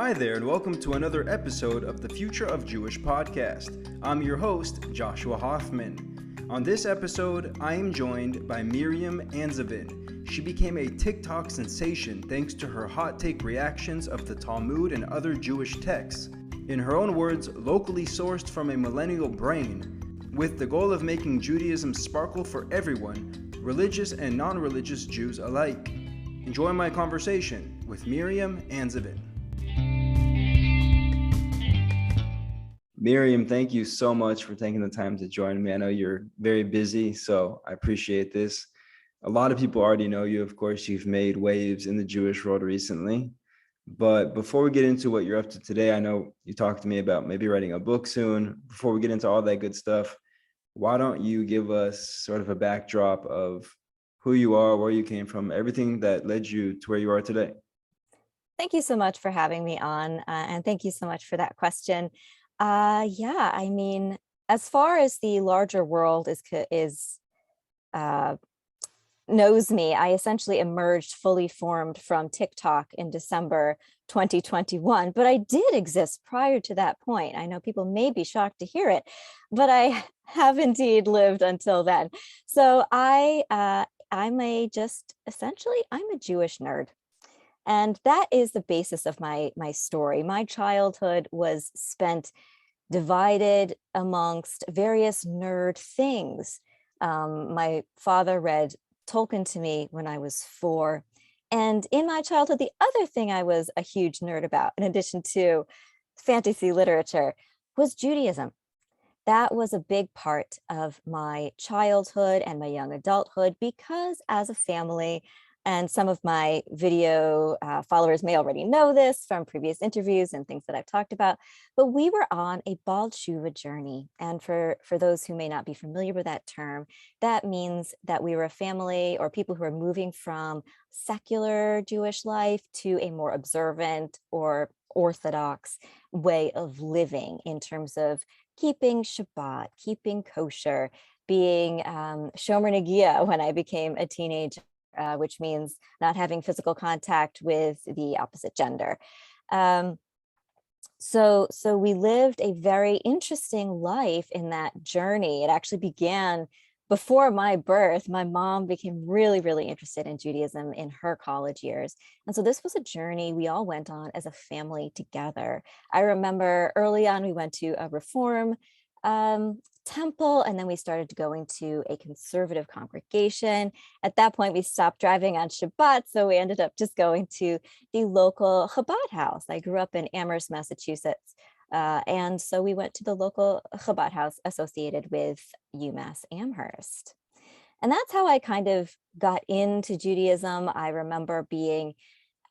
Hi there, and welcome to another episode of the Future of Jewish podcast. I'm your host, Joshua Hoffman. On this episode, I am joined by Miriam Anzovin. She became a TikTok sensation thanks to her hot take reactions of the Talmud and other Jewish texts. In her own words, locally sourced from a millennial brain, with the goal of making Judaism sparkle for everyone, religious and non-religious Jews alike. Enjoy my conversation with Miriam Anzovin. Miriam, thank you so much for taking the time to join me. I know you're very busy, so I appreciate this. A lot of people already know you. Of course, you've made waves in the Jewish world recently. But before we get into what you're up to today, I know you talked to me about maybe writing a book soon. Before we get into all that good stuff, why don't you give us sort of a backdrop of who you are, where you came from, everything that led you to where you are today? Thank you so much for having me on, and thank you so much for that question. As far as the larger world knows me, I essentially emerged fully formed from TikTok in December 2021, but I did exist prior to that point. I know people may be shocked to hear it, but I have indeed lived until then. So I'm a Jewish nerd. And that is the basis of my story. My childhood was spent divided amongst various nerd things. My father read Tolkien to me when I was 4. And in my childhood, the other thing I was a huge nerd about, in addition to fantasy literature, was Judaism. That was a big part of my childhood and my young adulthood because as a family, and some of my video followers may already know this from previous interviews and things that I've talked about, but we were on a Baal Tshuva journey. And for those who may not be familiar with that term, that means that we were a family or people who are moving from secular Jewish life to a more observant or Orthodox way of living in terms of keeping Shabbat, keeping kosher, being Shomer Negia when I became a teenager. Which means not having physical contact with the opposite gender. So we lived a very interesting life in that journey. It actually began before my birth. My mom became really, really interested in Judaism in her college years. And so this was a journey we all went on as a family together. I remember early on, we went to a Reform temple, and then we started going to a conservative congregation. At that point, we stopped driving on Shabbat, so we ended up just going to the local Chabad house. I grew up in Amherst, Massachusetts, and so we went to the local Chabad house associated with UMass Amherst. And that's how I kind of got into Judaism. I remember being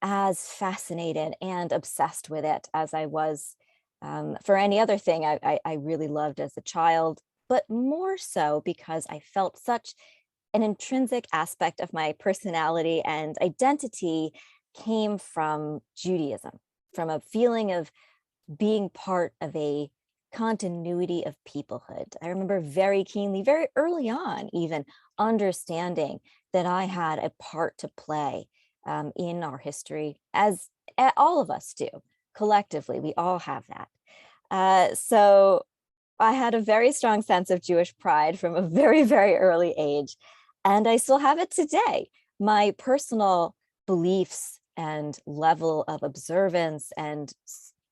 as fascinated and obsessed with it as I was for any other thing I really loved as a child, but more so because I felt such an intrinsic aspect of my personality and identity came from Judaism, from a feeling of being part of a continuity of peoplehood. I remember very keenly, very early on, even understanding that I had a part to play in our history, as all of us do. Collectively, we all have that. So I had a very strong sense of Jewish pride from a very, very early age, and I still have it today. My personal beliefs and level of observance and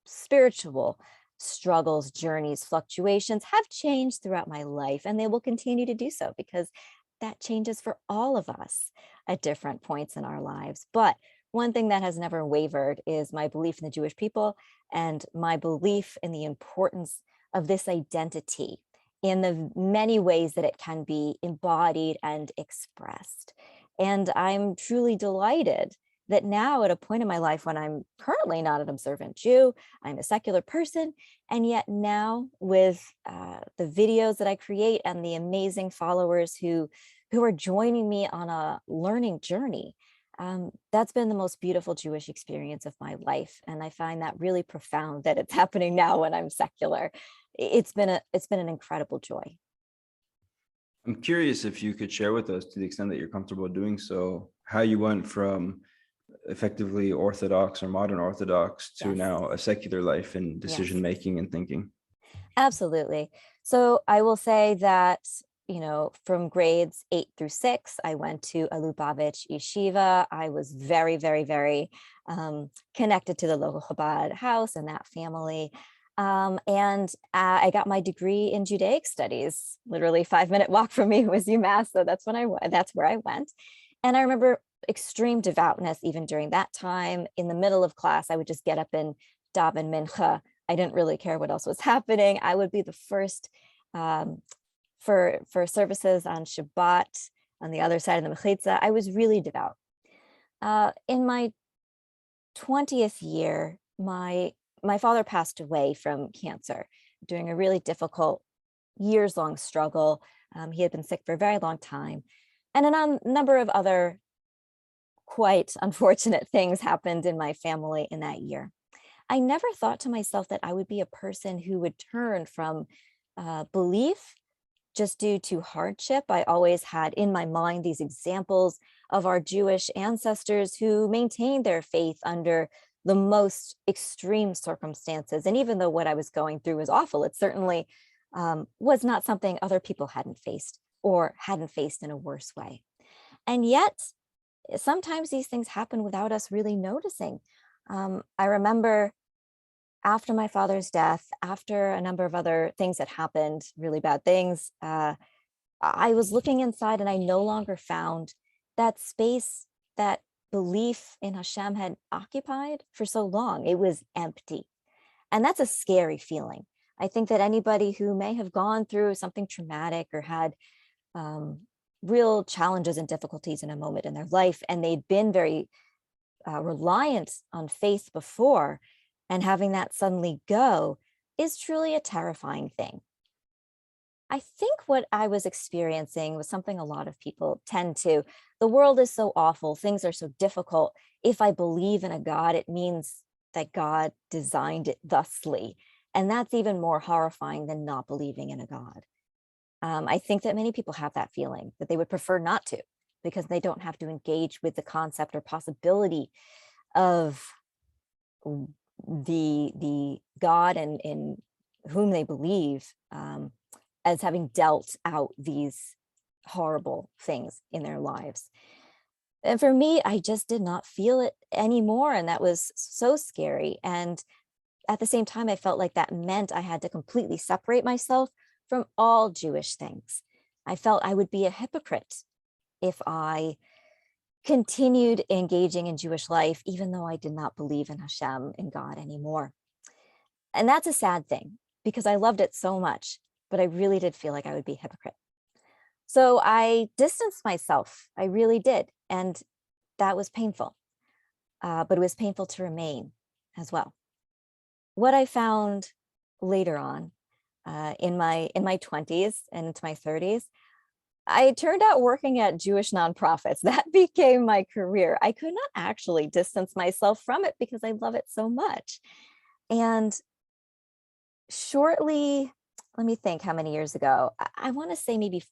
spiritual struggles, journeys, fluctuations have changed throughout my life, and they will continue to do so because that changes for all of us at different points in our lives. But one thing that has never wavered is my belief in the Jewish people and my belief in the importance of this identity in the many ways that it can be embodied and expressed. And I'm truly delighted that now at a point in my life when I'm currently not an observant Jew, I'm a secular person, and yet now with the videos that I create and the amazing followers who are joining me on a learning journey, that's been the most beautiful Jewish experience of my life. And I find that really profound that it's happening now when I'm secular. It's been an incredible joy. I'm curious if you could share with us, to the extent that you're comfortable doing so, how you went from effectively Orthodox or modern Orthodox to Yes. now a secular life in decision Yes. making and thinking? Absolutely. So I will say that, from grades 8 through 6, I went to a Lubavitch yeshiva. I was very, very, very connected to the local Chabad house and that family. And I got my degree in Judaic studies. Literally 5-minute walk from me was UMass, so that's where I went. And I remember extreme devoutness even during that time. In the middle of class, I would just get up and daven mincha. I didn't really care what else was happening. I would be the first for services on Shabbat on the other side of the Mechitza. I was really devout. In my 20th year, my father passed away from cancer during a really difficult years-long struggle. He had been sick for a very long time. And a number of other quite unfortunate things happened in my family in that year. I never thought to myself that I would be a person who would turn from belief just due to hardship. I always had in my mind these examples of our Jewish ancestors who maintained their faith under the most extreme circumstances. And even though what I was going through was awful, it certainly was not something other people hadn't faced or hadn't faced in a worse way. And yet, sometimes these things happen without us really noticing. I remember after my father's death, after a number of other things that happened, really bad things, I was looking inside and I no longer found that space, that belief in Hashem had occupied for so long. It was empty. And that's a scary feeling. I think that anybody who may have gone through something traumatic or had real challenges and difficulties in a moment in their life, and they'd been very reliant on faith before, and having that suddenly go is truly a terrifying thing. I think what I was experiencing was something a lot of people tend to. The world is so awful, things are so difficult. If I believe in a God, it means that God designed it thusly. And that's even more horrifying than not believing in a God. I think that many people have that feeling that they would prefer not to, because they don't have to engage with the concept or possibility of the God and in whom they believe as having dealt out these horrible things in their lives. And for me, I just did not feel it anymore. And that was so scary. And at the same time, I felt like that meant I had to completely separate myself from all Jewish things. I felt I would be a hypocrite if I continued engaging in Jewish life, even though I did not believe in Hashem, in God anymore. And that's a sad thing because I loved it so much, but I really did feel like I would be a hypocrite. So I distanced myself. I really did. And that was painful, but it was painful to remain as well. What I found later on in my 20s and into my 30s, I turned out working at Jewish nonprofits. That became my career. I could not actually distance myself from it because I love it so much. And shortly, let me think how many years ago, I want to say maybe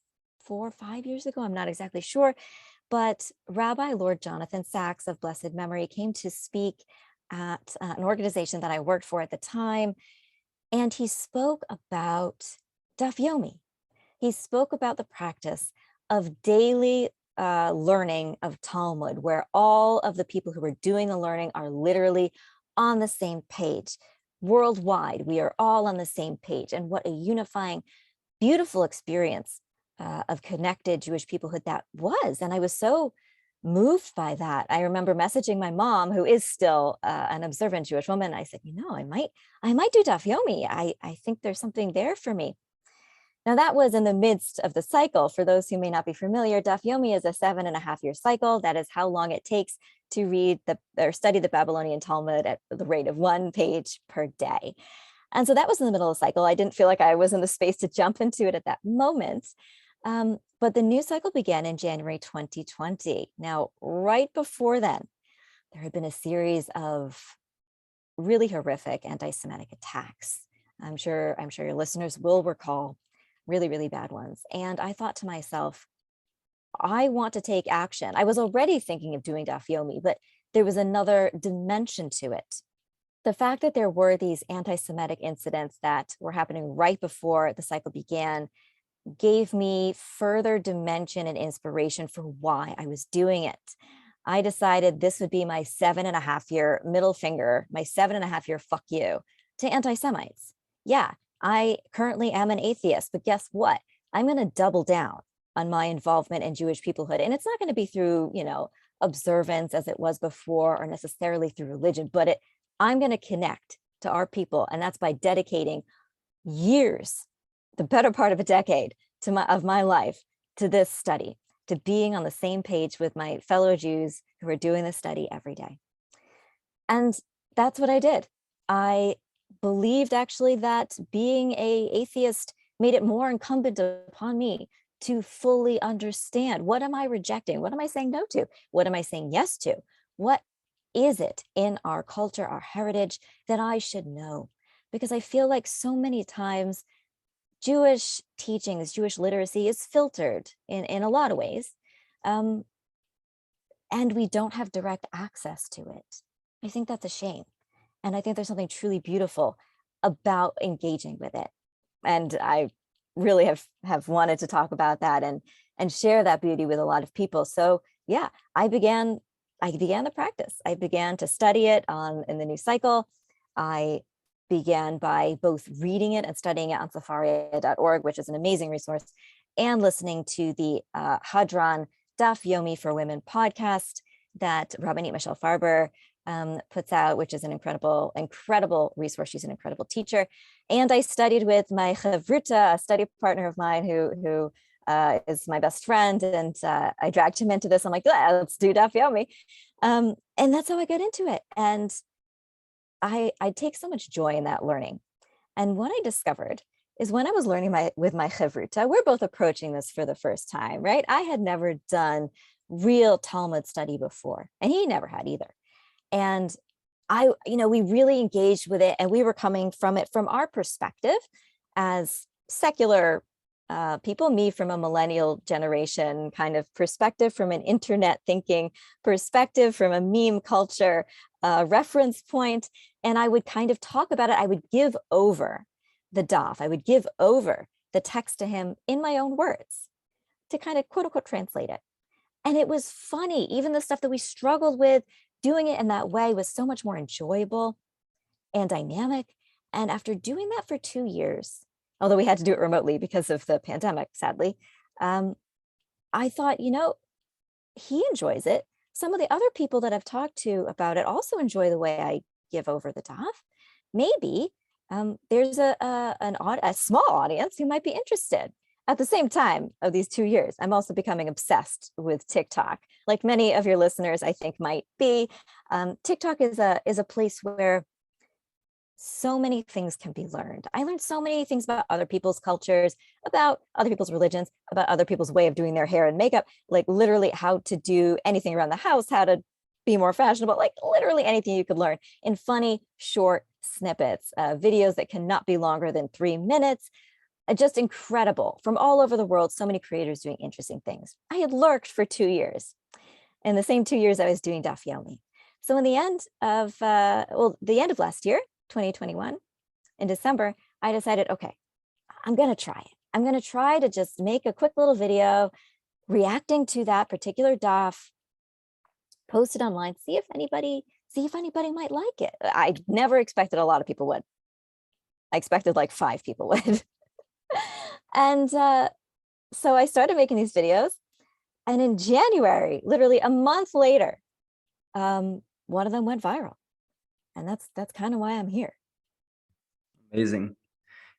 4 or 5 years ago, I'm not exactly sure, but Rabbi Lord Jonathan Sachs of blessed memory came to speak at an organization that I worked for at the time. And he spoke about Daf Yomi. He spoke about the practice of daily learning of Talmud, where all of the people who are doing the learning are literally on the same page. Worldwide, we are all on the same page. And what a unifying, beautiful experience of connected Jewish peoplehood that was. And I was so moved by that. I remember messaging my mom, who is still an observant Jewish woman. I said, I might do Daf Yomi. I think there's something there for me. Now that was in the midst of the cycle. For those who may not be familiar, Daf Yomi is a 7.5-year cycle. That is how long it takes to read or study the Babylonian Talmud at the rate of 1 page per day. And so that was in the middle of the cycle. I didn't feel like I was in the space to jump into it at that moment. But the new cycle began in January 2020. Now, right before then, there had been a series of really horrific anti-Semitic attacks. I'm sure your listeners will recall really, really bad ones. And I thought to myself, I want to take action. I was already thinking of doing Daf Yomi, but there was another dimension to it. The fact that there were these anti-Semitic incidents that were happening right before the cycle began gave me further dimension and inspiration for why I was doing it. I decided this would be my 7.5-year middle finger, my 7.5-year fuck you to anti-Semites. Yeah, I currently am an atheist, but guess what? I'm going to double down on my involvement in Jewish peoplehood. And it's not going to be through, observance as it was before or necessarily through religion, but I'm going to connect to our people. And that's by dedicating years, the better part of a decade of my life to this study, to being on the same page with my fellow Jews who are doing this study every day. And that's what I did. I believed actually that being an atheist made it more incumbent upon me to fully understand, what am I rejecting? What am I saying no to? What am I saying yes to? What is it in our culture, our heritage, that I should know? Because I feel like so many times Jewish teachings, Jewish literacy is filtered in a lot of ways. And we don't have direct access to it. I think that's a shame. And I think there's something truly beautiful about engaging with it. And I really have wanted to talk about that and share that beauty with a lot of people. So yeah, I began the practice. I began to study it in the new cycle. I began by both reading it and studying it on safaria.org, which is an amazing resource, and listening to the Hadran Daf Yomi for Women podcast that Rabbanit Michelle Farber puts out, which is an incredible resource. She's an incredible teacher. And I studied with my chavruta, a study partner of mine who is my best friend. And I dragged him into this. I'm like, let's do Daf Yomi. And that's how I got into it. And I take so much joy in that learning. And what I discovered is when I was learning with my chavruta, we're both approaching this for the first time, right? I had never done real Talmud study before, and he never had either. And we really engaged with it, and we were coming from it from our perspective as secular people, me from a millennial generation kind of perspective, from an internet thinking perspective, from a meme culture reference point. And I would kind of talk about it. I would give over the daf. I would give over the text to him in my own words to kind of quote unquote translate it. And it was funny. Even the stuff that we struggled with, doing it in that way was so much more enjoyable and dynamic. And after doing that for 2 years, although we had to do it remotely because of the pandemic, sadly, I thought, he enjoys it. Some of the other people that I've talked to about it also enjoy the way I give over the daf. Maybe there's a small audience who might be interested. At the same time of these 2 years, I'm also becoming obsessed with TikTok. Like many of your listeners, I think, might be. TikTok is a place where so many things can be learned. I learned so many things about other people's cultures, about other people's religions, about other people's way of doing their hair and makeup, like literally how to do anything around the house, how to be more fashionable, like literally anything you could learn in funny, short snippets, videos that cannot be longer than 3 minutes. Just incredible, from all over the world, so many creators doing interesting things. I had lurked for 2 years. In the same 2 years, I was doing Daf Yomi. So in the end of, the end of last year, 2021, in December, I decided, okay, I'm going to try it. I'm going to try to just make a quick little video reacting to that particular daf, post it online, see if anybody might like it. I never expected a lot of people would. I expected like 5 people would. And so I started making these videos. And in January, literally a month later, one of them went viral. And that's kind of why I'm here. Amazing.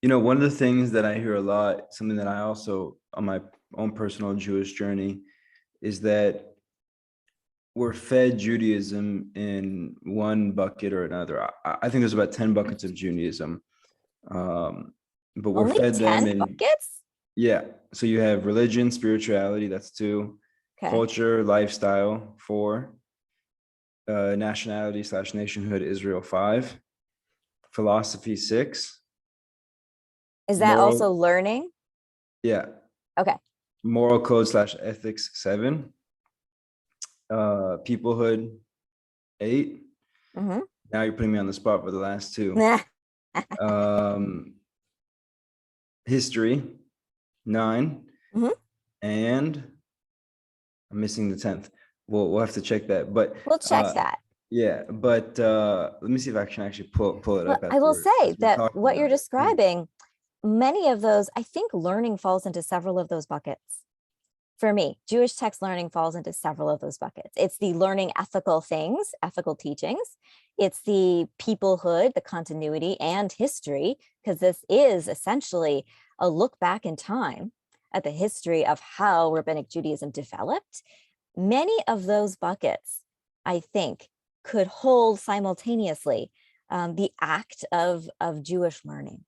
One of the things that I hear a lot, something that I also, on my own personal Jewish journey, is that we're fed Judaism in one bucket or another. I think there's about 10 buckets of Judaism. But we're Only fed 10 them in buckets? Yeah. So you have religion, spirituality, that's 2, Okay. culture, lifestyle, 4, nationality/nationhood, Israel, 5, philosophy, 6. Is that also learning? Yeah. Okay. Moral code/ethics, 7. Peoplehood, 8. Mm-hmm. Now you're putting me on the spot for the last two. History, 9, Mm-hmm. and I'm missing the 10th. We'll have to check that. But We'll check that. yeah, but let me see if I can actually pull it Well, up I will say as we're that talking what you're about it. Yeah. describing, many of those, I think learning falls into several of those buckets. For me, Jewish text learning falls into several of those buckets. It's the learning ethical things, ethical teachings. It's the peoplehood, the continuity, and history, because this is essentially a look back in time at the history of how Rabbinic Judaism developed. Many of those buckets, I think, could hold simultaneously the act of Jewish learning.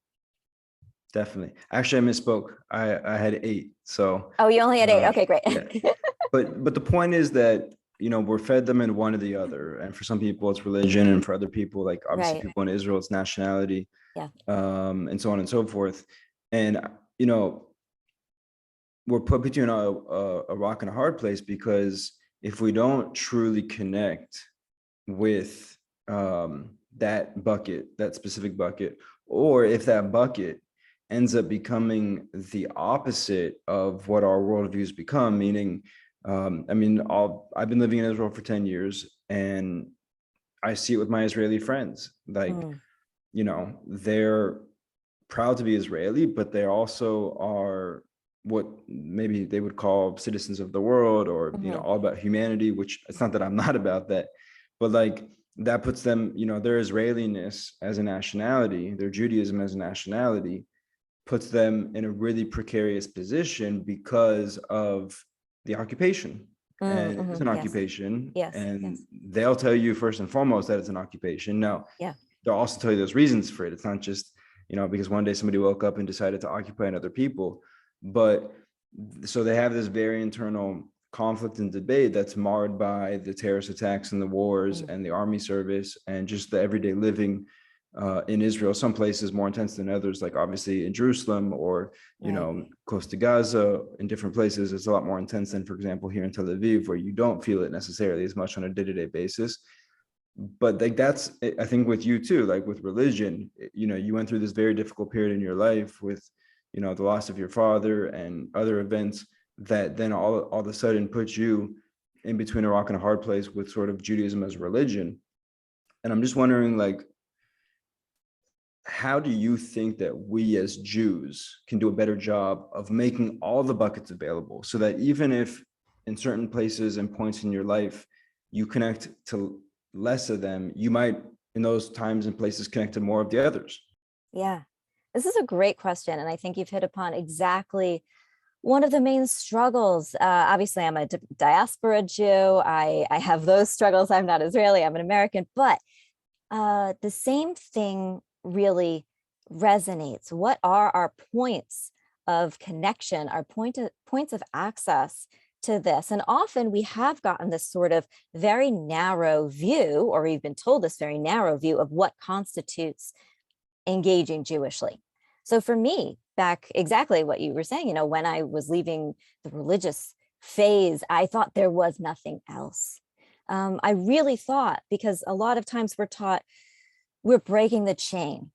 Definitely. Actually, I misspoke. I had 8. So Oh, you only had 8. Okay, great. yeah. But the point is that, we're fed them in one or the other. And for some people it's religion, and for other people, like obviously Right. people in Israel, it's nationality, Yeah. and so on and so forth. And we're put between a rock and a hard place, because if we don't truly connect with that specific bucket, or if that bucket ends up becoming the opposite of what our worldviews become, meaning, I've been living in Israel for 10 years, and I see it with my Israeli friends. Like, they're proud to be Israeli, but they also are what maybe they would call citizens of the world, or all about humanity, which it's not that I'm not about that, but like that puts them, their Israeliness as a nationality, their Judaism as a nationality, puts them in a really precarious position because of the occupation. And it's an Yes. occupation, Yes. and Yes. they'll tell you first and foremost that it's an occupation. Now, Yeah. they'll also tell you there's reasons for it. It's not just, because one day somebody woke up and decided to occupy another people. But so they have this very internal conflict and debate that's marred by the terrorist attacks and the wars and the army service and just the everyday living in Israel. Some places more intense than others, like obviously in Jerusalem, or close to Gaza. In different places it's a lot more intense than, for example, here in Tel Aviv, where you don't feel it necessarily as much on a day-to-day basis. But like, that's, I think, with you too, like with religion, you went through this very difficult period in your life with the loss of your father and other events that then all of a sudden put you in between a rock and a hard place with sort of Judaism as a religion. And I'm just wondering, like, how do you think that we as Jews can do a better job of making all the buckets available, so that even if in certain places and points in your life you connect to less of them, you might in those times and places connect to more of the others? Yeah, this is a great question. And I think you've hit upon exactly one of the main struggles. Obviously, I'm a diaspora Jew. I have those struggles. I'm not Israeli, I'm an American, but the same thing really resonates. What are our points of connection, our points of access to this? And often we have gotten this sort of very narrow view, or we've been told this very narrow view of what constitutes engaging Jewishly. So for me, back exactly what you were saying, when I was leaving the religious phase, I thought there was nothing else. I really thought, because a lot of times we're taught we're breaking the chain,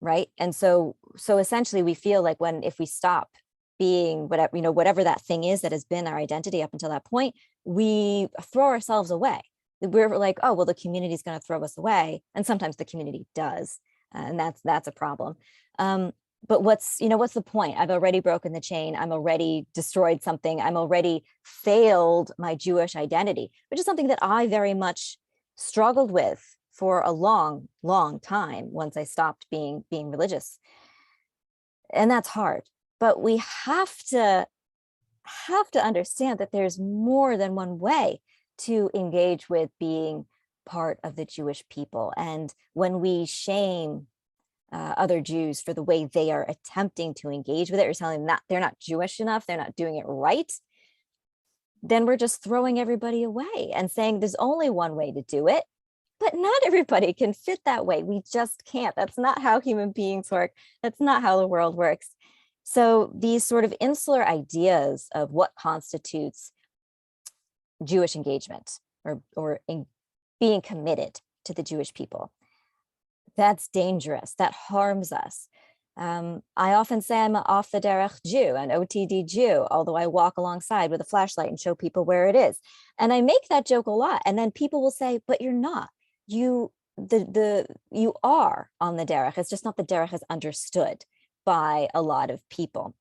right? And so essentially we feel like if we stop being whatever that thing is that has been our identity up until that point, we throw ourselves away. We're like, oh, well, the community is going to throw us away. And sometimes the community does. And that's a problem. But what's the point? I've already broken the chain. I'm already destroyed something. I'm already failed my Jewish identity, which is something that I very much struggled with for a long, long time once I stopped being religious. And that's hard. But we have to understand that there's more than one way to engage with being part of the Jewish people. And when we shame other Jews for the way they are attempting to engage with it, or telling them that they're not Jewish enough, they're not doing it right, then we're just throwing everybody away and saying there's only one way to do it. But not everybody can fit that way. We just can't. That's not how human beings work. That's not how the world works. So these sort of insular ideas of what constitutes Jewish engagement or being committed to the Jewish people. That's dangerous. That harms us. I often say I'm an off the derech Jew, an OTD Jew, although I walk alongside with a flashlight and show people where it is. And I make that joke a lot. And then people will say, but you're not. You are on the derech. It's just not the derech is understood by a lot of people.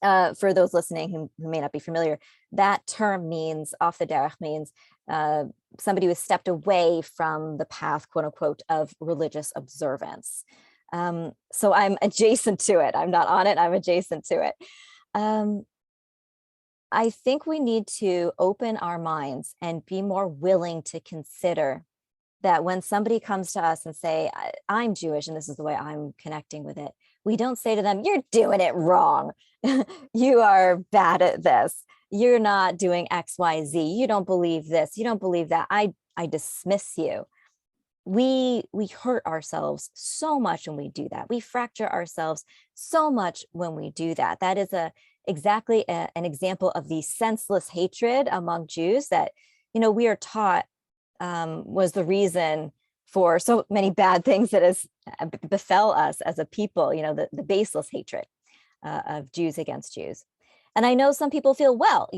For those listening who may not be familiar, that term means, off the derech means somebody who has stepped away from the path, quote unquote, of religious observance. So I'm adjacent to it. I'm not on it, I'm adjacent to it. I think we need to open our minds and be more willing to consider that when somebody comes to us and say, I'm Jewish and this is the way I'm connecting with it, we don't say to them, you're doing it wrong. You are bad at this. You're not doing X, Y, Z. You don't believe this. You don't believe that. I dismiss you. We hurt ourselves so much when we do that. We fracture ourselves so much when we do that. That is exactly an example of the senseless hatred among Jews that, we are taught was the reason for so many bad things that has befell us as a people, the baseless hatred of Jews against Jews. And I know some people feel, well,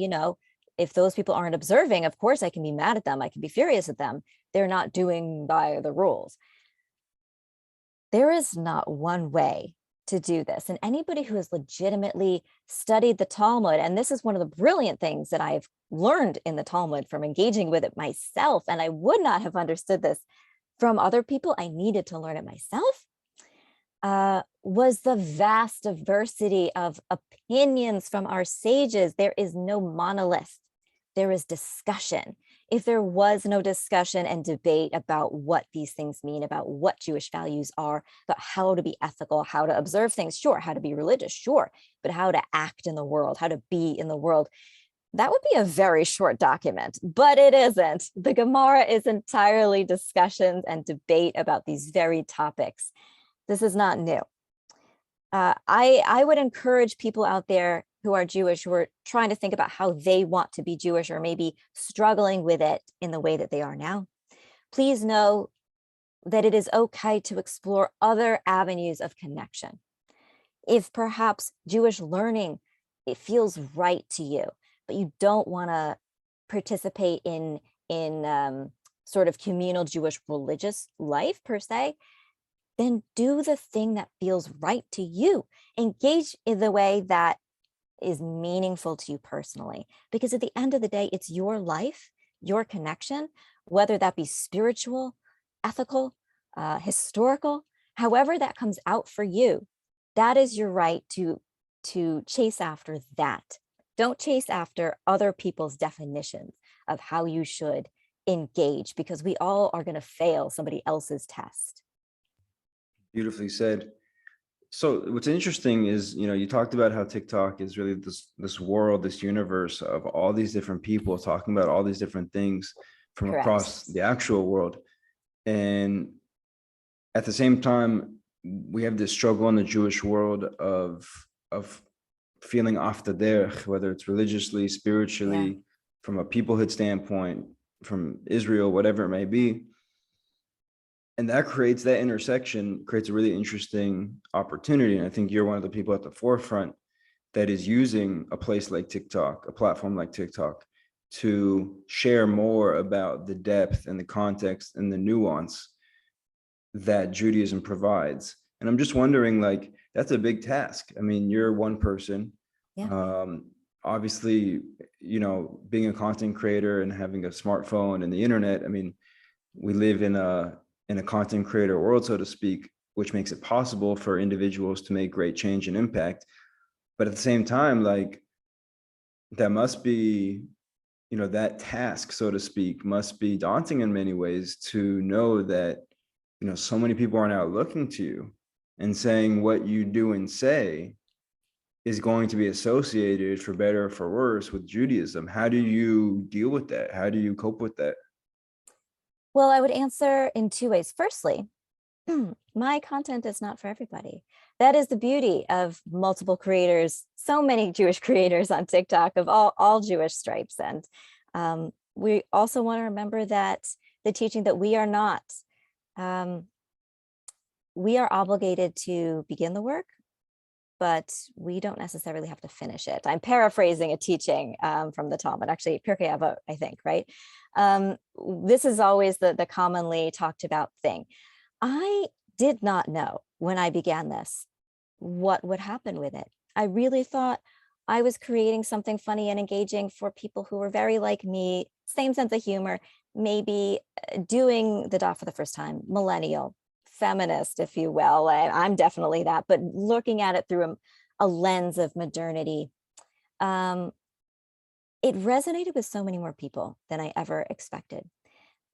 if those people aren't observing, of course I can be mad at them. I can be furious at them. They're not doing by the rules. There is not one way to do this. And anybody who has legitimately studied the Talmud, and this is one of the brilliant things that I've learned in the Talmud from engaging with it myself, and I would not have understood this from other people, I needed to learn it myself, was the vast diversity of opinions from our sages. There is no monolith. There is discussion. If there was no discussion and debate about what these things mean, about what Jewish values are, about how to be ethical, how to observe things, sure, how to be religious, sure, but how to act in the world, how to be in the world, that would be a very short document, but it isn't. The Gemara is entirely discussions and debate about these very topics. This is not new. I would encourage people out there who are Jewish, who are trying to think about how they want to be Jewish or maybe struggling with it in the way that they are now. Please know that it is okay to explore other avenues of connection. If perhaps Jewish learning, it feels right to you, but you don't want to participate in sort of communal Jewish religious life per se, then do the thing that feels right to you. Engage in the way that is meaningful to you personally, because at the end of the day, it's your life, your connection, whether that be spiritual, ethical, historical, however that comes out for you, that is your right to chase after that. Don't chase after other people's definitions of how you should engage, because we all are going to fail somebody else's test. Beautifully said. So what's interesting is, you talked about how TikTok is really this world, this universe of all these different people talking about all these different things from Correct. across the actual world. And at the same time, we have this struggle in the Jewish world of feeling off the derech, whether it's religiously, spiritually, from a peoplehood standpoint, from Israel, whatever it may be. And that intersection creates a really interesting opportunity. And I think you're one of the people at the forefront that is using a place like TikTok, a platform like TikTok, to share more about the depth and the context and the nuance that Judaism provides. And I'm just wondering, that's a big task. I mean, you're one person. Obviously, being a content creator and having a smartphone and the internet, I mean, we live in a content creator world, so to speak, which makes it possible for individuals to make great change and impact. But at the same time, that must be, that task, so to speak, must be daunting in many ways, to know that, so many people are now looking to you and saying what you do and say is going to be associated, for better or for worse, with Judaism. How do you deal with that? How do you cope with that? Well, I would answer in two ways. Firstly, my content is not for everybody. That is the beauty of multiple creators, so many Jewish creators on TikTok of all Jewish stripes. And we also want to remember that the teaching that we are not, we are obligated to begin the work, but we don't necessarily have to finish it. I'm paraphrasing a teaching from the Talmud, actually, Pirkei Avot, I think, right? This is always the commonly talked about thing. I did not know when I began this what would happen with it. I really thought I was creating something funny and engaging for people who were very like me, same sense of humor, maybe doing the daf for the first time, millennial, feminist, if you will. I'm definitely that, but looking at it through a lens of modernity. It resonated with so many more people than I ever expected.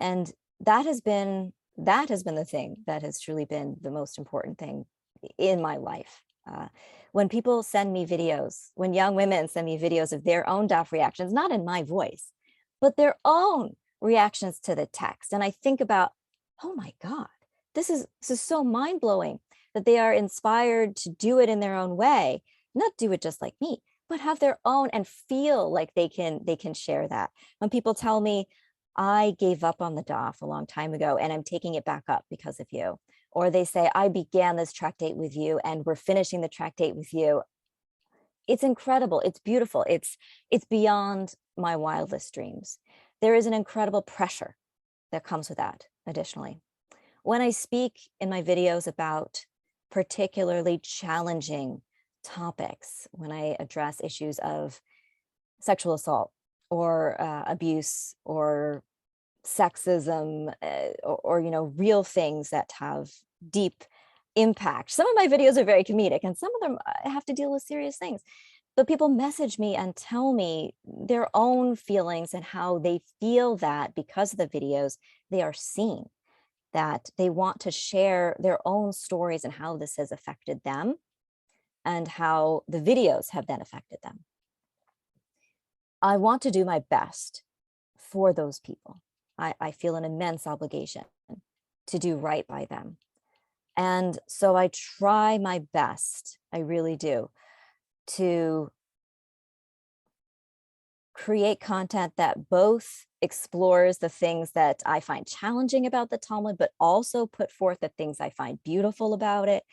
And that has been the thing that has truly been the most important thing in my life. When people send me videos, when young women send me videos of their own daf reactions, not in my voice, but their own reactions to the text. And I think about, oh my God, this is so mind-blowing that they are inspired to do it in their own way, not do it just like me, but have their own and feel like they can share that. When people tell me, I gave up on the daf a long time ago and I'm taking it back up because of you. Or they say, I began this tractate with you and we're finishing the tractate with you. It's incredible. It's beautiful. It's beyond my wildest dreams. There is an incredible pressure that comes with that additionally. When I speak in my videos about particularly challenging topics, when I address issues of sexual assault or abuse or sexism or real things that have deep impact. Some of my videos are very comedic and some of them have to deal with serious things. But people message me and tell me their own feelings and how they feel that because of the videos, they are seen, that they want to share their own stories and how this has affected them and how the videos have then affected them. I want to do my best for those people. I feel an immense obligation to do right by them. And so I try my best, I really do, to create content that both explores the things that I find challenging about the Talmud, but also put forth the things I find beautiful about it.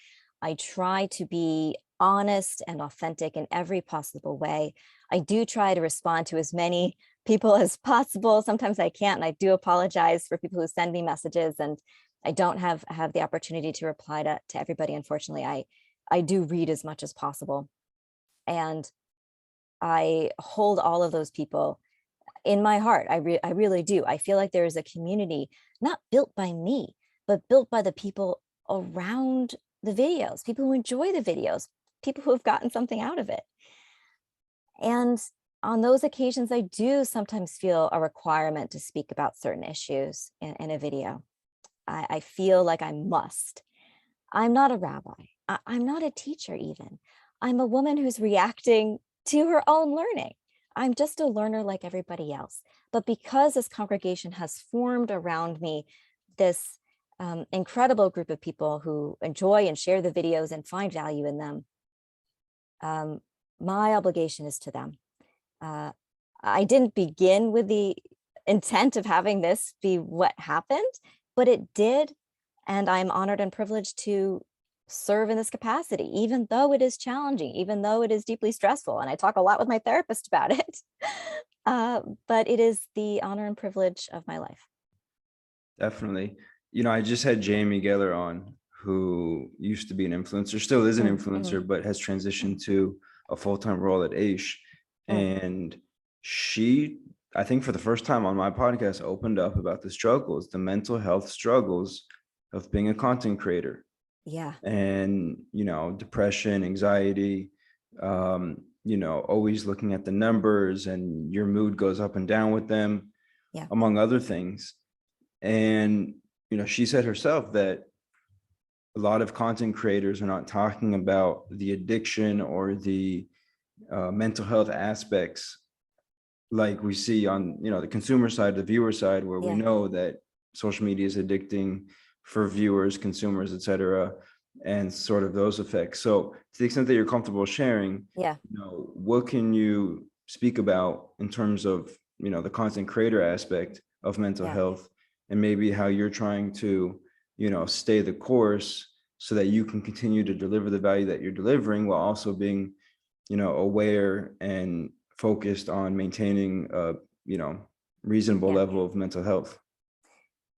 I try to be honest and authentic in every possible way. I do try to respond to as many people as possible. Sometimes I can't, and I do apologize for people who send me messages, and I don't have the opportunity to reply to everybody. Unfortunately, I do read as much as possible. And I hold all of those people in my heart. I really do. I feel like there is a community not built by me, but built by the people around the videos, people who enjoy the videos, people who have gotten something out of it. And on those occasions, I do sometimes feel a requirement to speak about certain issues in a video. I feel like I must. I'm not a rabbi. I'm not a teacher even. I'm a woman who's reacting to her own learning. I'm just a learner like everybody else. But because this congregation has formed around me this incredible group of people who enjoy and share the videos and find value in them, my obligation is to them. I didn't begin with the intent of having this be what happened, but it did. And I'm honored and privileged to serve in this capacity, even though it is challenging, even though it is deeply stressful. And I talk a lot with my therapist about it. But it is the honor and privilege of my life. Definitely. I just had Jamie Geller on, who used to be an influencer, still is an influencer, but has transitioned to a full-time role at Aish. And she, I think for the first time on my podcast, opened up about the struggles, the mental health struggles of being a content creator. Yeah. And, depression, anxiety, always looking at the numbers and your mood goes up and down with them, among other things. And, she said herself that a lot of content creators are not talking about the addiction or the mental health aspects like we see on, the consumer side, the viewer side, where we know that social media is addicting for viewers, consumers, et cetera, and sort of those effects. So to the extent that you're comfortable sharing, what can you speak about in terms of, the content creator aspect of mental health and maybe how you're trying to, stay the course so that you can continue to deliver the value that you're delivering while also being, aware and focused on maintaining a, reasonable Yeah. level of mental health.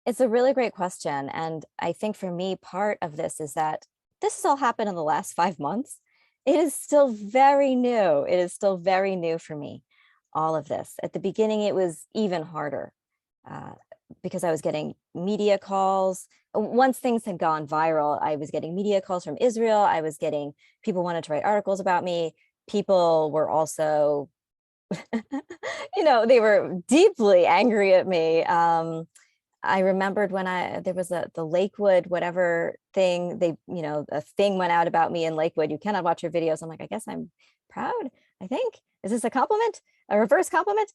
It's a really great question. And I think for me, part of this is that this has all happened in the last 5 months. It is still very new. It is still very new for me, all of this. At the beginning, it was even harder uh, because I was getting media calls. Once things had gone viral, I was getting media calls from Israel. I was getting people wanted to write articles about me. People were also, they were deeply angry at me. I remembered when there was the Lakewood, whatever thing a thing went out about me in Lakewood. You cannot watch your videos. I'm like, I guess I'm proud. I think, is this a compliment, a reverse compliment?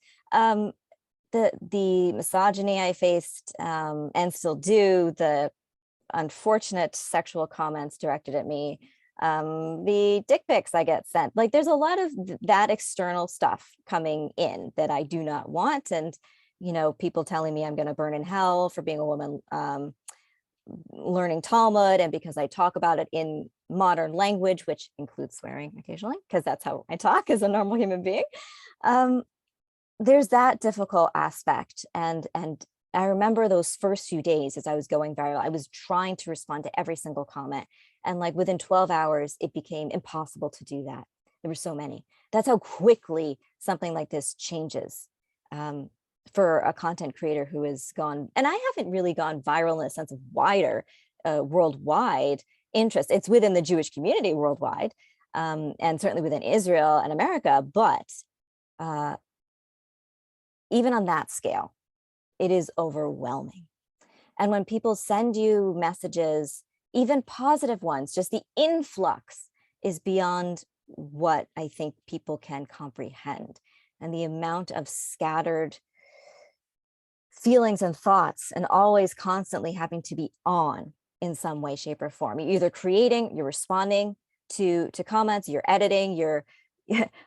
The misogyny I faced, and still do, the unfortunate sexual comments directed at me, the dick pics I get sent. Like, there's a lot of that external stuff coming in that I do not want. And people telling me I'm going to burn in hell for being a woman, learning Talmud, and because I talk about it in modern language, which includes swearing occasionally, because that's how I talk as a normal human being. There's that difficult aspect. And I remember those first few days as I was going viral, I was trying to respond to every single comment. And like within 12 hours, it became impossible to do that. There were so many. That's how quickly something like this changes. For a content creator who has gone, and I haven't really gone viral in a sense of wider worldwide interest. It's within the Jewish community worldwide, and certainly within Israel and America. But even on that scale, it is overwhelming. And when people send you messages, even positive ones, just the influx is beyond what I think people can comprehend. And the amount of scattered feelings and thoughts, and always constantly having to be on in some way, shape, or form. You're either creating, you're responding to comments, you're editing,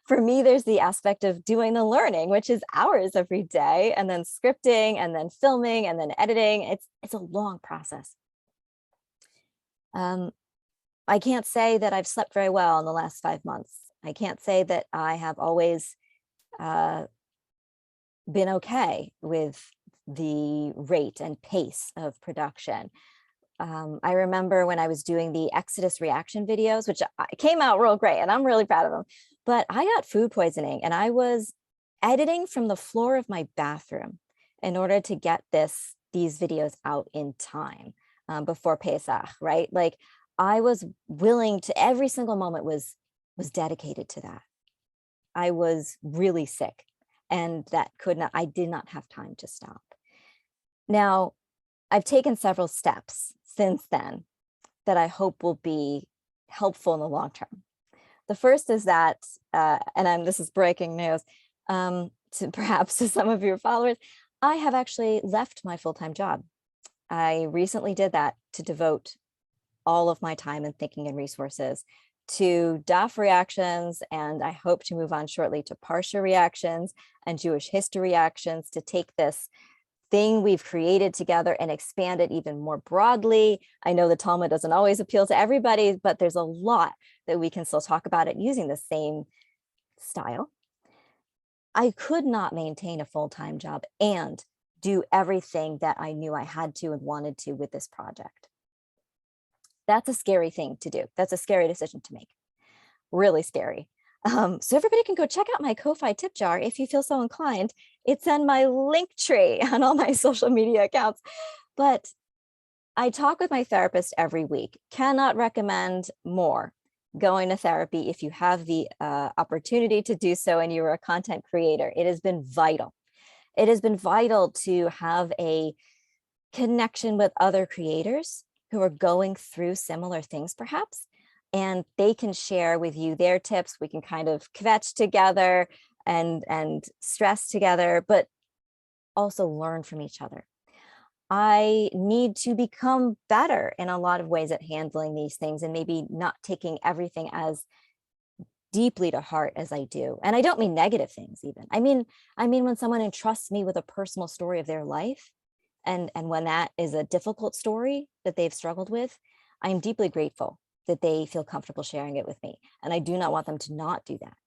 for me, there's the aspect of doing the learning, which is hours every day, and then scripting, and then filming, and then editing. It's a long process. I can't say that I've slept very well in the last 5 months. I can't say that I have always been okay with the rate and pace of production. I remember when I was doing the Exodus reaction videos, which came out real great, and I'm really proud of them, but I got food poisoning, and I was editing from the floor of my bathroom in order to get these videos out in time before Pesach, right? Like, I was willing to, every single moment was dedicated to that. I was really sick, and I did not have time to stop. Now, I've taken several steps since then that I hope will be helpful in the long term. The first is that, this is breaking news, perhaps to some of your followers, I have actually left my full-time job. I recently did that to devote all of my time and thinking and resources to DAF reactions, and I hope to move on shortly to Parsha reactions and Jewish history reactions, to take this thing we've created together and expand it even more broadly. I know the Talmud doesn't always appeal to everybody, but there's a lot that we can still talk about it using the same style. I could not maintain a full-time job and do everything that I knew I had to and wanted to with this project. That's a scary thing to do. That's a scary decision to make. Really scary. So everybody can go check out my Ko-Fi tip jar if you feel so inclined. It's in my link tree on all my social media accounts. But I talk with my therapist every week. Cannot recommend more going to therapy if you have the opportunity to do so and you're a content creator. It has been vital. It has been vital to have a connection with other creators who are going through similar things, perhaps, and they can share with you their tips. We can kind of kvetch together and stress together, but also learn from each other. I need to become better in a lot of ways at handling these things, and maybe not taking everything as deeply to heart as I do. And I don't mean negative things even. I mean when someone entrusts me with a personal story of their life, And when that is a difficult story that they've struggled with, I am deeply grateful that they feel comfortable sharing it with me. And I do not want them to not do that.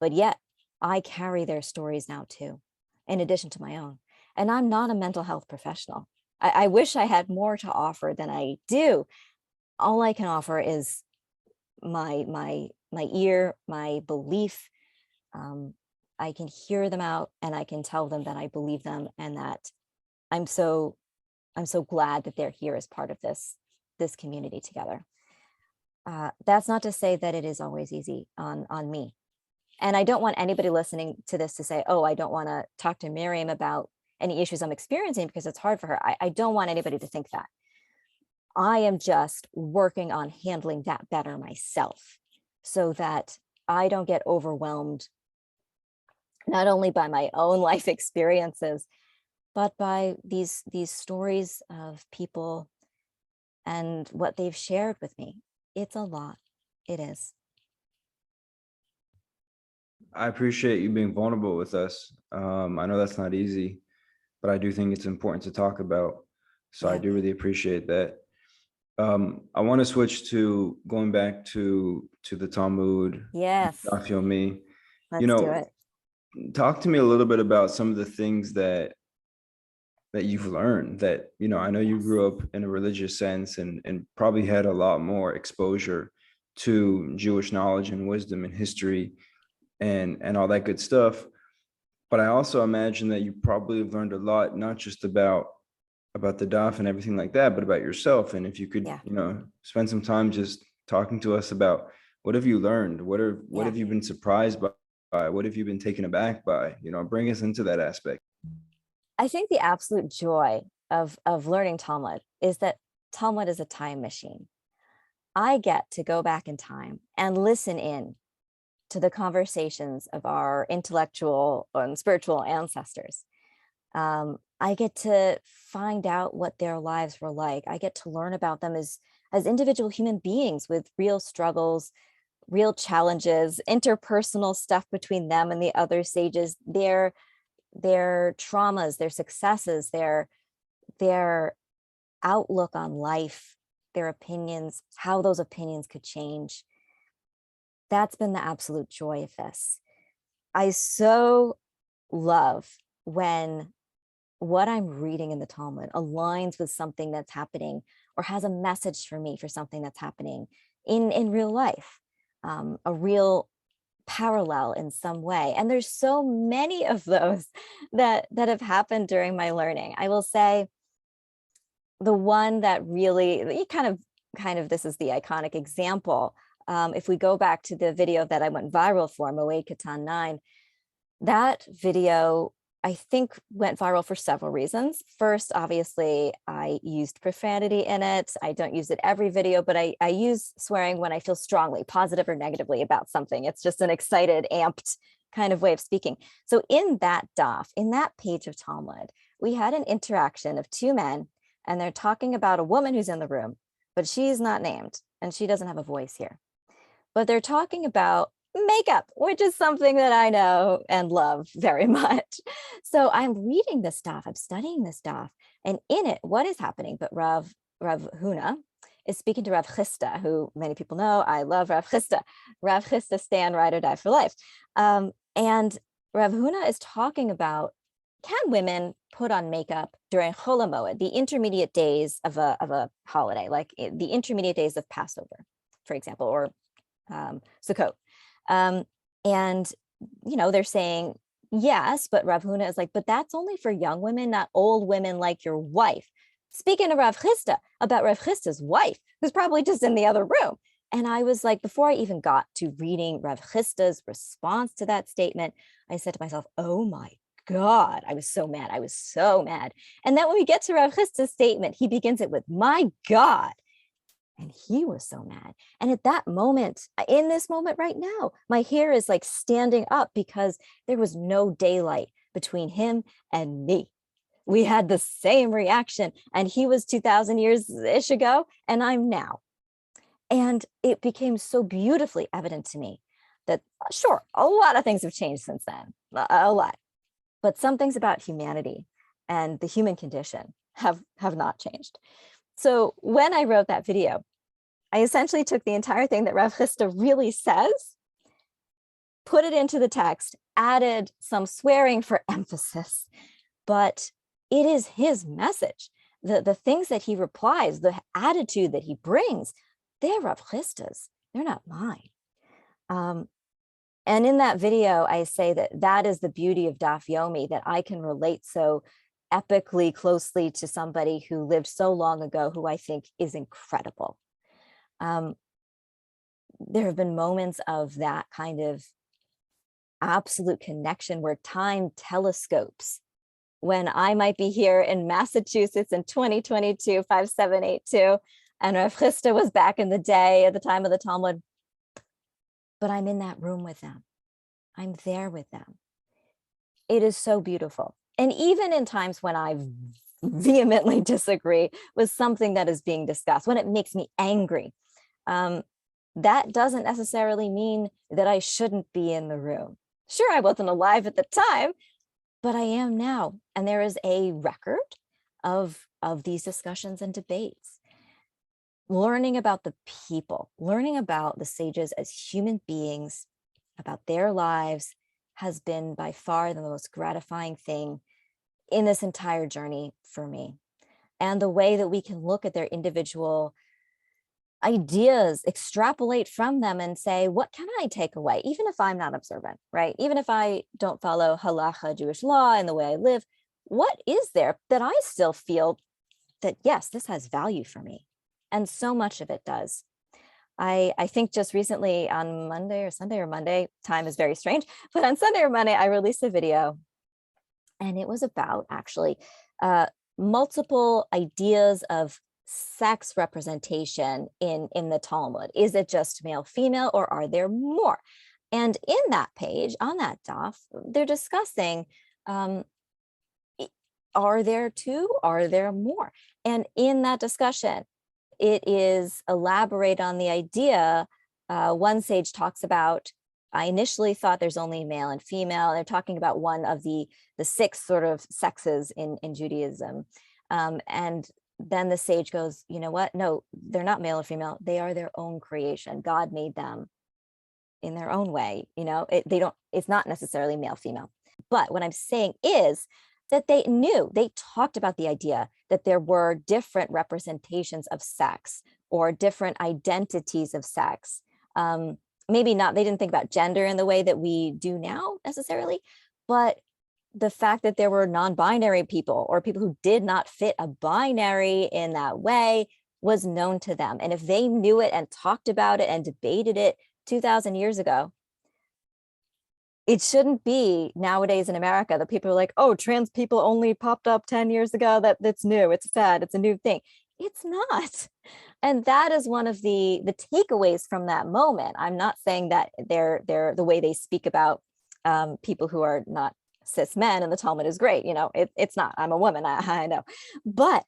But yet I carry their stories now too, in addition to my own. And I'm not a mental health professional. I wish I had more to offer than I do. All I can offer is my ear, my belief. I can hear them out, and I can tell them that I believe them, and that I'm so glad that they're here as part of this community together. That's not to say that it is always easy on me. And I don't want anybody listening to this to say, oh, I don't want to talk to Miriam about any issues I'm experiencing because it's hard for her. I don't want anybody to think that. I am just working on handling that better myself so that I don't get overwhelmed, not only by my own life experiences, but by these stories of people and what they've shared with me. It's a lot. It is. I appreciate you being vulnerable with us. I know that's not easy, but I do think it's important to talk about. So I Yeah. do really appreciate that. I want to switch to going back to the Talmud. Yes. I feel me. You Let's do know, it. talk to me a little bit about some of the things that you've learned. That, you know, I know you Yes. grew up in a religious sense and probably had a lot more exposure to Jewish knowledge and wisdom and history and all that good stuff. But I also imagine that you probably have learned a lot, not just about the DAF and everything like that, but about yourself. And if you could, Yeah. you know, spend some time just talking to us about what have you learned? What Yeah. have you been surprised by? What have you been taken aback by? You know, bring us into that aspect. I think the absolute joy of learning Talmud is that Talmud is a time machine. I get to go back in time and listen in to the conversations of our intellectual and spiritual ancestors. I get to find out what their lives were like. I get to learn about them as individual human beings with real struggles, real challenges, interpersonal stuff between them and the other sages, their traumas, their successes, their outlook on life, their opinions, how those opinions could change. That's been the absolute joy of this. I so love when what I'm reading in the Talmud aligns with something that's happening or has a message for me for something that's happening in real life, a real parallel in some way. And there's so many of those that have happened during my learning. I will say the one that really kind of this is the iconic example. If we go back to the video that I went viral for, Moed Katan 9, that video I think went viral for several reasons. First, obviously, I used profanity in it. I don't use it every video, but I use swearing when I feel strongly, positive or negatively about something. It's just an excited, amped kind of way of speaking. So in that daf, in that page of Talmud, we had an interaction of two men, and they're talking about a woman who's in the room, but she's not named, and she doesn't have a voice here. But they're talking about makeup, which is something that I know and love very much. So I'm reading this stuff, I'm studying this stuff, and in it, what is happening? But Rav Huna is speaking to Rav Chisda, who many people know. I love Rav Chisda. Rav Chisda, stand, ride or die for life. And Rav Huna is talking about, can women put on makeup during Chol HaMoed, the intermediate days of a holiday, like the intermediate days of Passover, for example, or Sukkot. And, you know, they're saying, yes, but Rav Huna is like, but that's only for young women, not old women like your wife. Speaking of Rav Chisda, about Rav Chisda's wife, who's probably just in the other room. And I was like, before I even got to reading Rav Chisda's response to that statement, I said to myself, oh my God, I was so mad. I was so mad. And then when we get to Rav Chisda's statement, he begins it with, my God. And he was so mad. And at that moment, in this moment right now, my hair is like standing up because there was no daylight between him and me. We had the same reaction, and he was 2000 years-ish ago, and I'm now. And it became so beautifully evident to me that, sure, a lot of things have changed since then, a lot. But some things about humanity and the human condition have not changed. So when I wrote that video, I essentially took the entire thing that Rav Chisda really says, put it into the text, added some swearing for emphasis, but it is his message. The things that he replies, the attitude that he brings, they're Rav Chisda's, they're not mine. And in that video, I say that is the beauty of Daf Yomi, that I can relate so epically closely to somebody who lived so long ago, who I think is incredible. There have been moments of that kind of absolute connection where time telescopes, when I might be here in Massachusetts in 2022, 5782, and Rav Chisda was back in the day at the time of the Talmud, but I'm in that room with them. I'm there with them. It is so beautiful. And even in times when I vehemently disagree with something that is being discussed, when it makes me angry, that doesn't necessarily mean that I shouldn't be in the room. Sure, I wasn't alive at the time, but I am now. And there is a record of these discussions and debates. Learning about the people, learning about the sages as human beings, about their lives, has been by far the most gratifying thing in this entire journey for me. And the way that we can look at their individual ideas, extrapolate from them and say, what can I take away? Even if I'm not observant, right? Even if I don't follow halacha, Jewish law, in the way I live, what is there that I still feel that, yes, this has value for me? And so much of it does. I think just recently on Monday, time is very strange, but on Sunday or Monday, I released a video, and it was about actually multiple ideas of sex representation in the Talmud. Is it just male, female, or are there more? And in that page, on that daf, they're discussing, are there two? Are there more? And in that discussion, it is elaborate on the idea. One sage talks about, I initially thought there's only male and female. They're talking about one of the six sort of sexes in Judaism. And then the sage goes, you know what? No, they're not male or female. They are their own creation. God made them in their own way. You know, it's not necessarily male, female. But what I'm saying is that they talked about the idea that there were different representations of sex or different identities of sex. Maybe not, they didn't think about gender in the way that we do now necessarily, but the fact that there were non-binary people or people who did not fit a binary in that way was known to them. And if they knew it and talked about it and debated it 2,000 years ago, it shouldn't be nowadays in America that people are like, oh, trans people only popped up 10 years ago. That's new. It's sad. It's a new thing. It's not. And that is one of the takeaways from that moment. I'm not saying that they're the way they speak about people who are not cis men in the Talmud is great. You know, it's not. I'm a woman. I know. But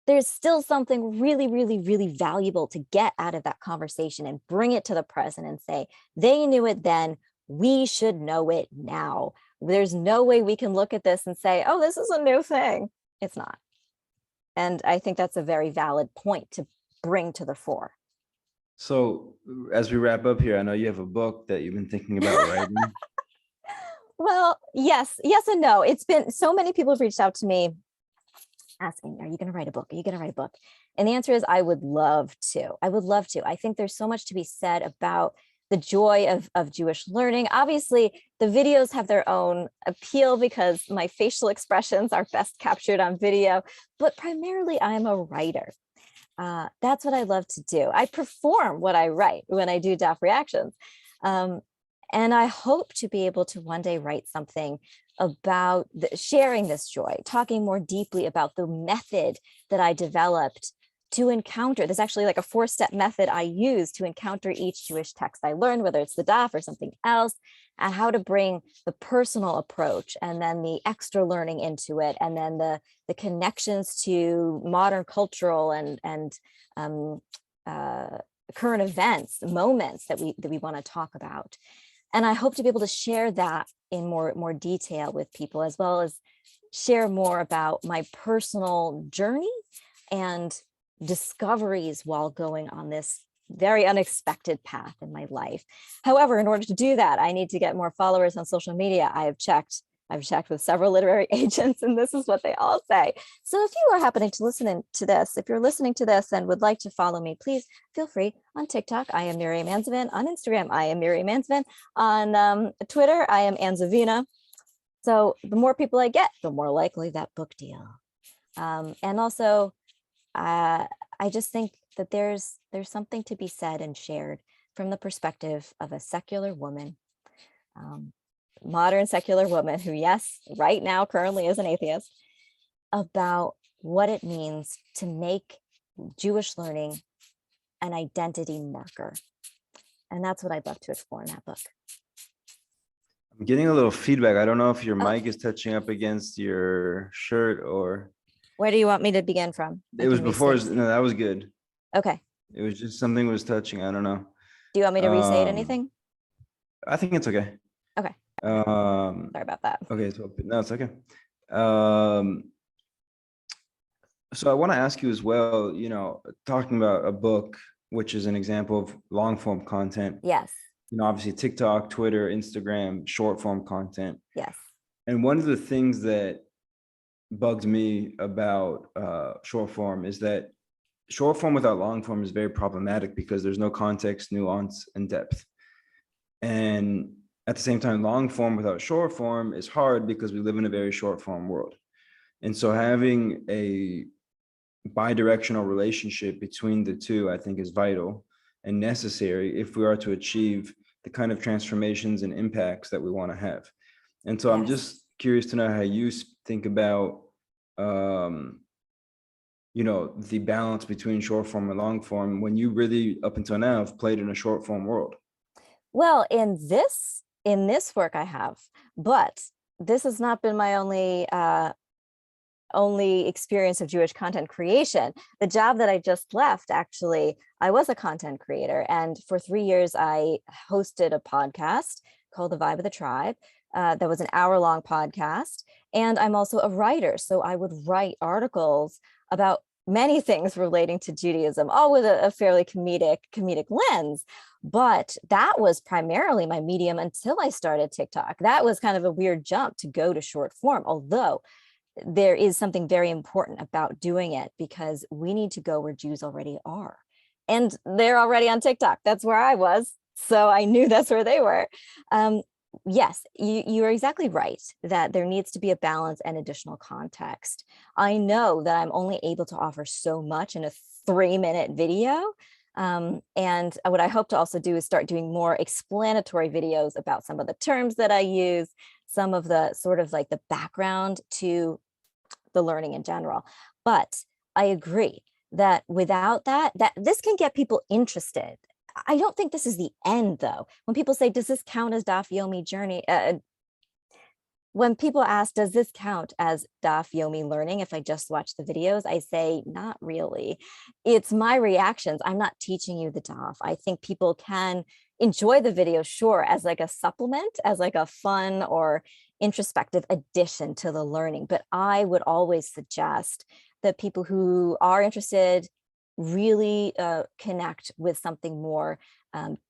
there's still something really, really, really valuable to get out of that conversation and bring it to the present and say, they knew it then. We should know it now. There's no way we can look at this and say, oh, this is a new thing. It's not. And I think that's a very valid point to bring to the fore. So as we wrap up here, I know you have a book that you've been thinking about writing. Well, yes and no. It's been, so many people have reached out to me asking, are you going to write a book? Are you going to write a book? And the answer is, I would love to. I would love to. I think there's so much to be said about the joy of Jewish learning. Obviously, the videos have their own appeal because my facial expressions are best captured on video, but primarily I'm a writer. That's what I love to do. I perform what I write when I do DAF reactions. And I hope to be able to one day write something about sharing this joy, talking more deeply about the method that I developed to encounter. There's actually like a 4-step method I use to encounter each Jewish text I learned, whether it's the DAF or something else, and how to bring the personal approach and then the extra learning into it, and then the connections to modern cultural and current events, moments that we want to talk about. And I hope to be able to share that in more detail with people, as well as share more about my personal journey and discoveries while going on this very unexpected path in my life. However, in order to do that, I need to get more followers on social media. I've checked with several literary agents, and this is what they all say. So if you are happening to listen to this, if you're listening to this and would like to follow me, please feel free. On TikTok, I am Miriam Anzovin. On Instagram, I am Miriam Anzovin. On Twitter, I am Anzovina. So the more people I get, the more likely that book deal. And also, I just think that there's something to be said and shared from the perspective of a secular woman, modern secular woman who, yes, right now currently is an atheist, about what it means to make Jewish learning an identity marker. And that's what I'd love to explore in that book. I'm getting a little feedback. I don't know if your mic is touching up against your shirt or. Where do you want me to begin from? It was before. No, that was good. Okay. It was just something was touching. I don't know. Do you want me to re-say anything? I think it's okay. Okay. Sorry about that. Okay, so no, it's okay. So I want to ask you as well, talking about a book, which is an example of long form content. Yes. Obviously TikTok, Twitter, Instagram, short form content. Yes. And one of the things that bugged me about short form is that short form without long form is very problematic because there's no context, nuance, and depth. And at the same time, long form without short form is hard because we live in a very short form world. And so having a bidirectional relationship between the two, I think, is vital and necessary if we are to achieve the kind of transformations and impacts that we want to have. And so I'm just curious to know how you think about, the balance between short form and long form when you really, up until now, have played in a short form world. Well, in this work I have, but this has not been my only experience of Jewish content creation. The job that I just left, actually, I was a content creator. And for 3 years, I hosted a podcast called The Vibe of the Tribe. That was an hour-long podcast. And I'm also a writer. So I would write articles about many things relating to Judaism, all with a fairly comedic lens. But that was primarily my medium until I started TikTok. That was kind of a weird jump to go to short form, although there is something very important about doing it because we need to go where Jews already are. And they're already on TikTok. That's where I was. So I knew that's where they were. Yes, you are exactly right that there needs to be a balance and additional context. I know that I'm only able to offer so much in a 3-minute video. And what I hope to also do is start doing more explanatory videos about some of the terms that I use, some of the sort of like the background to the learning in general. But I agree that without that this can get people interested. I don't think this is the end, though. When people say, does this count as Daf Yomi journey? When people ask, does this count as Daf Yomi learning if I just watch the videos? I say, not really. It's my reactions. I'm not teaching you the Daf. I think people can enjoy the video, sure, as like a supplement, as like a fun or introspective addition to the learning. But I would always suggest that people who are interested really connect with something more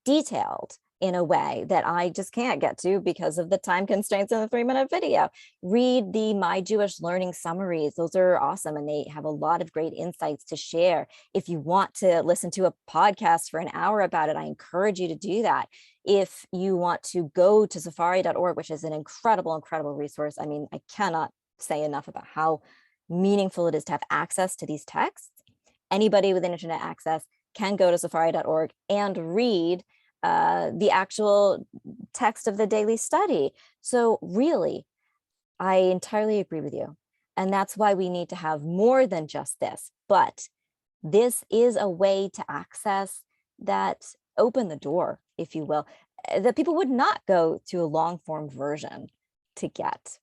detailed in a way that I just can't get to because of the time constraints in the 3-minute video. Read the My Jewish Learning summaries. Those are awesome. And they have a lot of great insights to share. If you want to listen to a podcast for an hour about it, I encourage you to do that. If you want to go to safari.org, which is an incredible resource. I mean, I cannot say enough about how meaningful it is to have access to these texts. Anybody with internet access can go to safari.org and read the actual text of the daily study. So really, I entirely agree with you. And that's why we need to have more than just this. But this is a way to access that, open the door, if you will, that people would not go to a long form version to get.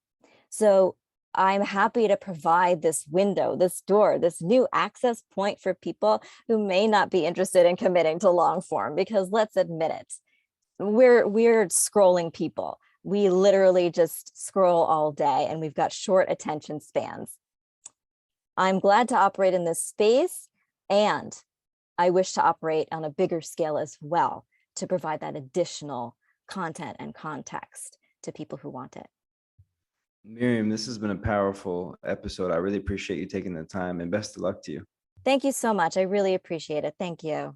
So I'm happy to provide this window, this door, this new access point for people who may not be interested in committing to long form, because let's admit it, we're scrolling people. We literally just scroll all day and we've got short attention spans. I'm glad to operate in this space, and I wish to operate on a bigger scale as well to provide that additional content and context to people who want it. Miriam, this has been a powerful episode. I really appreciate you taking the time, and best of luck to you. Thank you so much. I really appreciate it. Thank you.